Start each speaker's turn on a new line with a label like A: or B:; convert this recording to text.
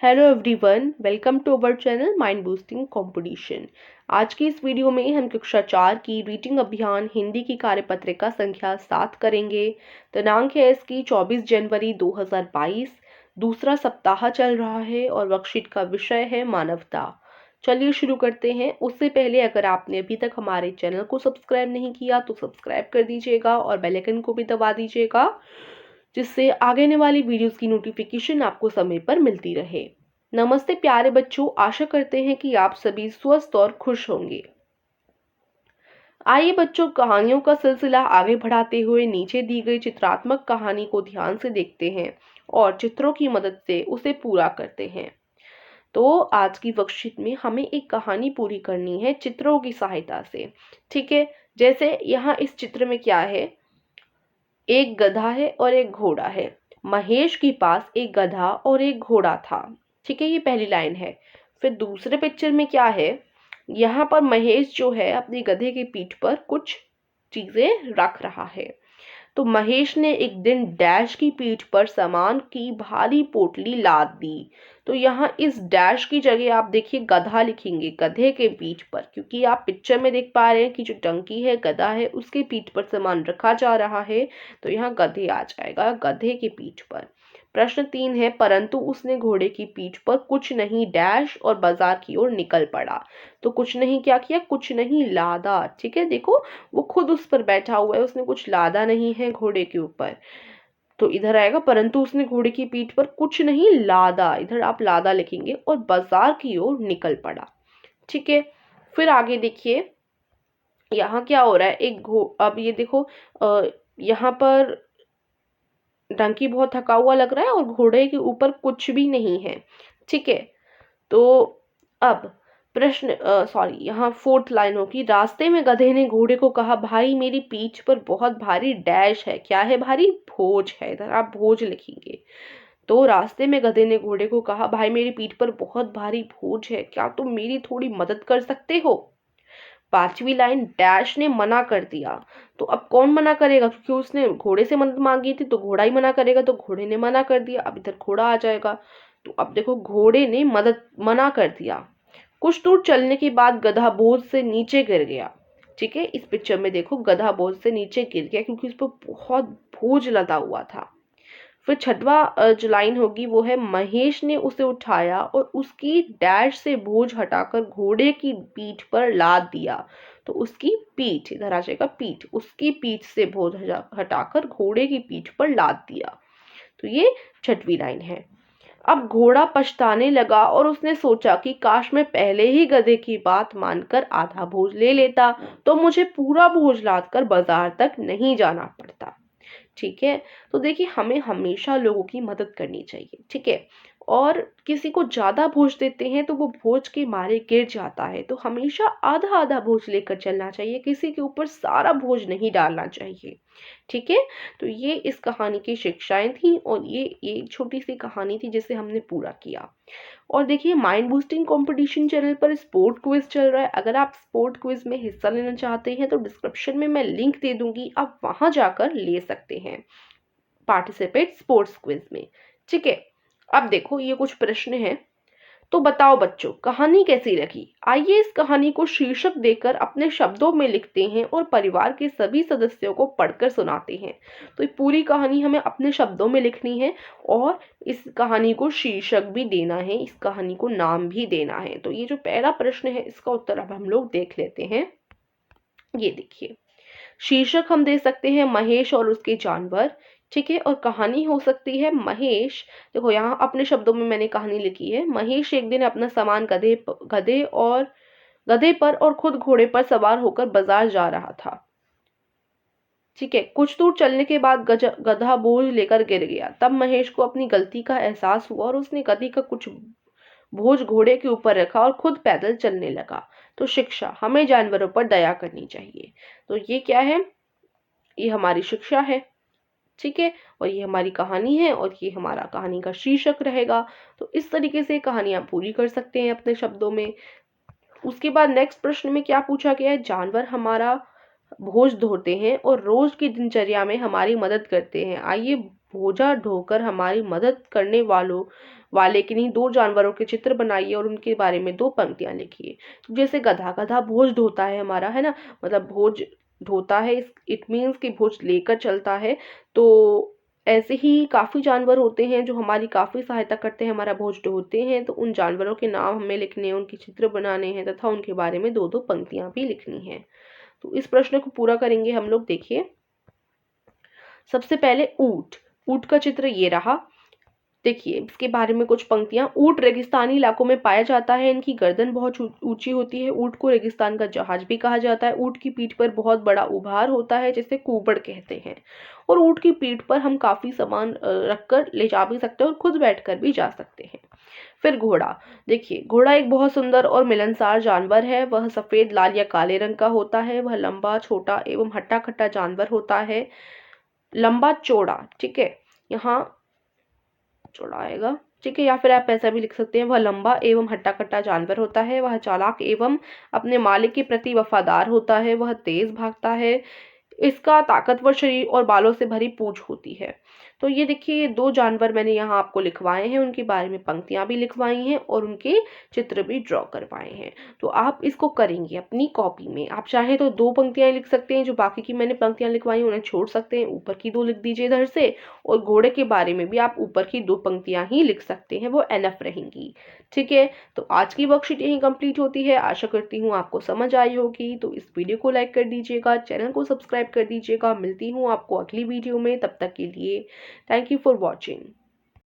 A: Hello everyone, welcome to our channel mind boosting competition. आज की इस वीडियो में हम कक्षा 4 की रीडिंग अभियान हिंदी की कार्यपत्रिका संख्या 7 करेंगे। दिनांक है इसकी 24 जनवरी 2022। दूसरा सप्ताह चल रहा है और वर्कशीट का विषय है मानवता। चलिए शुरू करते हैं। उससे पहले अगर आपने अभी तक हमारे चैनल को सब्सक्राइब नहीं किया तो सब्सक्राइब कर दीजिएगा और बेल आइकन को भी दबा दीजिएगा, जिससे आगे आने वाली वीडियोस की नोटिफिकेशन आपको समय पर मिलती रहे। नमस्ते प्यारे बच्चों, आशा करते हैं कि आप सभी स्वस्थ और खुश होंगे। आइए बच्चों, कहानियों का सिलसिला आगे बढ़ाते हुए नीचे दी गई चित्रात्मक कहानी को ध्यान से देखते हैं और चित्रों की मदद से उसे पूरा करते हैं। तो आज की वर्कशीट में हमें एक कहानी पूरी करनी है चित्रों की सहायता से। ठीक है, जैसे यहाँ इस चित्र में क्या है, एक गधा है और एक घोड़ा है। महेश के पास एक गधा और एक घोड़ा था। ठीक है, ये पहली लाइन है। फिर दूसरे पिक्चर में क्या है, यहाँ पर महेश जो है अपने गधे की पीठ पर कुछ चीजें रख रहा है। तो महेश ने एक दिन डैश की पीठ पर सामान की भारी पोटली लाद दी। तो यहाँ इस डैश की जगह आप देखिए गधा लिखेंगे, गधे के पीठ पर, क्योंकि आप पिक्चर में देख पा रहे हैं कि जो टंकी है, गधा है, उसके पीठ पर सामान रखा जा रहा है। तो यहाँ गधे आ जाएगा, गधे के पीठ पर। प्रश्न 3 है, परंतु उसने घोड़े की पीठ पर कुछ नहीं डैश और बाजार की ओर निकल पड़ा। तो कुछ नहीं क्या किया, कुछ नहीं लादा। ठीक है, देखो वो खुद उस पर बैठा हुआ है, उसने कुछ लादा नहीं है घोड़े के ऊपर। तो इधर आएगा, परंतु उसने घोड़े की पीठ पर कुछ नहीं लादा, इधर आप लादा लिखेंगे, और बाजार की ओर निकल पड़ा। ठीक है, फिर आगे देखिए यहाँ क्या हो रहा है। अब ये देखो, यहाँ पर डंकी बहुत थका हुआ लग रहा है और घोड़े के ऊपर कुछ भी नहीं है। ठीक है, तो अब प्रश्न सॉरी यहाँ 4th लाइन होगी। रास्ते में गधे ने घोड़े को कहा, भाई मेरी पीठ पर बहुत भारी डैश है। क्या है भारी? बोझ है, इधर आप बोझ लिखेंगे। तो रास्ते में गधे ने घोड़े को कहा, भाई मेरी पीठ पर बहुत भारी बोझ है, क्या तुम मेरी थोड़ी मदद कर सकते हो? 5वीं लाइन, डैश ने मना कर दिया। तो अब कौन मना करेगा, क्योंकि उसने घोड़े से मदद मांगी थी तो घोड़ा ही मना करेगा। तो घोड़े ने मना कर दिया, अब इधर घोड़ा आ जाएगा। तो अब देखो घोड़े ने मना कर दिया। कुछ दूर चलने के बाद गधा बोझ से नीचे गिर गया। ठीक है, इस पिक्चर में देखो गधा बोझ से नीचे गिर गया क्योंकि उस पर बहुत बोझ लदा हुआ था। फिर 6वां जो लाइन होगी वो है, महेश ने उसे उठाया और उसकी डैश से बोझ हटाकर घोड़े की पीठ पर लाद दिया। तो उसकी पीठ, इधर आ जाएगा पीठ, उसकी पीठ से बोझ हटाकर घोड़े की पीठ पर लाद दिया। तो ये 6वीं लाइन है। अब घोड़ा पछताने लगा और उसने सोचा कि काश मैं पहले ही गधे की बात मानकर आधा बोझ ले लेता, तो मुझे पूरा बोझ लादकर बाजार तक नहीं जाना पड़ता। ठीक है, तो देखिए हमें हमेशा लोगों की मदद करनी चाहिए। ठीक है, और किसी को ज्यादा बोझ देते हैं तो वो बोझ के मारे गिर जाता है। तो हमेशा आधा आधा बोझ लेकर चलना चाहिए, किसी के ऊपर सारा बोझ नहीं डालना चाहिए। ठीक है, तो ये इस कहानी की शिक्षाएं थी और ये छोटी सी कहानी थी जिसे हमने पूरा किया। और देखिए माइंड बूस्टिंग कंपटीशन चैनल पर स्पोर्ट क्विज चल रहा है। अगर आप स्पोर्ट क्विज में हिस्सा लेना चाहते हैं तो डिस्क्रिप्शन में मैं लिंक दे दूंगी, आप वहां जाकर ले सकते हैं पार्टिसिपेट स्पोर्ट्स क्विज में। ठीक है, अब देखो ये कुछ प्रश्न हैं। तो बताओ बच्चों, कहानी कैसी लगी? आइए इस कहानी को शीर्षक देकर अपने शब्दों में लिखते हैं और परिवार के सभी सदस्यों को पढ़कर सुनाते हैं। तो ये पूरी कहानी हमें अपने शब्दों में लिखनी है और इस कहानी को शीर्षक भी देना है, इस कहानी को नाम भी देना है। तो ये जो पहला प्रश्न है इसका उत्तर अब हम लोग देख लेते हैं। ये देखिए, शीर्षक हम दे सकते हैं महेश और उसके जानवर। ठीक है, और कहानी हो सकती है महेश, देखो यहाँ अपने शब्दों में मैंने कहानी लिखी है। महेश एक दिन अपना सामान गधे पर और खुद घोड़े पर सवार होकर बाजार जा रहा था। ठीक है, कुछ दूर चलने के बाद गधा बोझ लेकर गिर गया। तब महेश को अपनी गलती का एहसास हुआ और उसने गधे का कुछ बोझ घोड़े के ऊपर रखा और खुद पैदल चलने लगा। तो शिक्षा, हमें जानवरों पर दया करनी चाहिए। तो ये क्या है, ये हमारी शिक्षा है। ठीक है, और ये हमारी कहानी है और ये हमारा कहानी का शीर्षक रहेगा। तो इस तरीके से कहानियां पूरी कर सकते हैं अपने शब्दों में। उसके बाद नेक्स्ट प्रश्न में क्या पूछा गया है, जानवर हमारा बोझ ढोते हैं और रोज की दिनचर्या में हमारी मदद करते हैं। आइए बोझा ढोकर हमारी मदद करने वाले किन्हीं दो जानवरों के चित्र बनाइए और उनके बारे में दो पंक्तियां लिखिए। तो जैसे गधा, गधा भोज ढोता है हमारा, है ना, मतलब भोज ढोता है, इट मीन्स कि भोज लेकर चलता है। तो ऐसे ही काफ़ी जानवर होते हैं जो हमारी काफ़ी सहायता करते हैं, हमारा भोज ढोते हैं। तो उन जानवरों के नाम हमें लिखने हैं, उनके चित्र बनाने हैं तथा उनके बारे में दो दो पंक्तियां भी लिखनी है। तो इस प्रश्न को पूरा करेंगे हम लोग। देखिए, सबसे पहले ऊंट, ऊंट का चित्र ये रहा। देखिए इसके बारे में कुछ पंक्तियां। ऊंट रेगिस्तानी इलाकों में पाया जाता है, इनकी गर्दन बहुत ऊंची होती है। ऊंट को रेगिस्तान का जहाज भी कहा जाता है। ऊंट की पीठ पर बहुत बड़ा उभार होता है जिसे कुबड़ कहते हैं। और ऊंट की पीठ पर हम काफी सामान रखकर ले जा भी सकते हैं और खुद बैठकर भी जा सकते हैं। फिर घोड़ा, देखिए घोड़ा एक बहुत सुंदर और मिलनसार जानवर है। वह सफेद, लाल या काले रंग का होता है। वह लंबा, छोटा एवं हट्टा कट्टा जानवर होता है। लंबा चौड़ा, ठीक है, यहाँ चौड़ा आएगा, ठीक है, या फिर आप ऐसा भी लिख सकते हैं, वह लंबा एवं हट्टा कट्टा जानवर होता है। वह चालाक एवं अपने मालिक के प्रति वफादार होता है। वह तेज भागता है। इसका ताकतवर शरीर और बालों से भरी पूंछ होती है। तो ये देखिए, ये दो जानवर मैंने यहाँ आपको लिखवाए हैं, उनके बारे में पंक्तियां भी लिखवाई हैं और उनके चित्र भी ड्रॉ करवाए हैं। तो आप इसको करेंगे अपनी कॉपी में। आप चाहें तो दो पंक्तियां लिख सकते हैं, जो बाकी की मैंने पंक्तियां लिखवाई हैं उन्हें छोड़ सकते हैं, ऊपर की दो लिख दीजिए इधर से। और घोड़े के बारे में भी आप ऊपर की दो पंक्तियां ही लिख सकते हैं, वो एनफ रहेंगी। ठीक है, तो आज की वर्कशीट यहीं कंप्लीट होती है। आशा करती हूँ आपको समझ आई होगी। तो इस वीडियो को लाइक कर दीजिएगा, चैनल को सब्सक्राइब कर दीजिएगा। मिलती हूँ आपको अगली वीडियो में, तब तक के लिए थैंक यू फॉर वॉचिंग।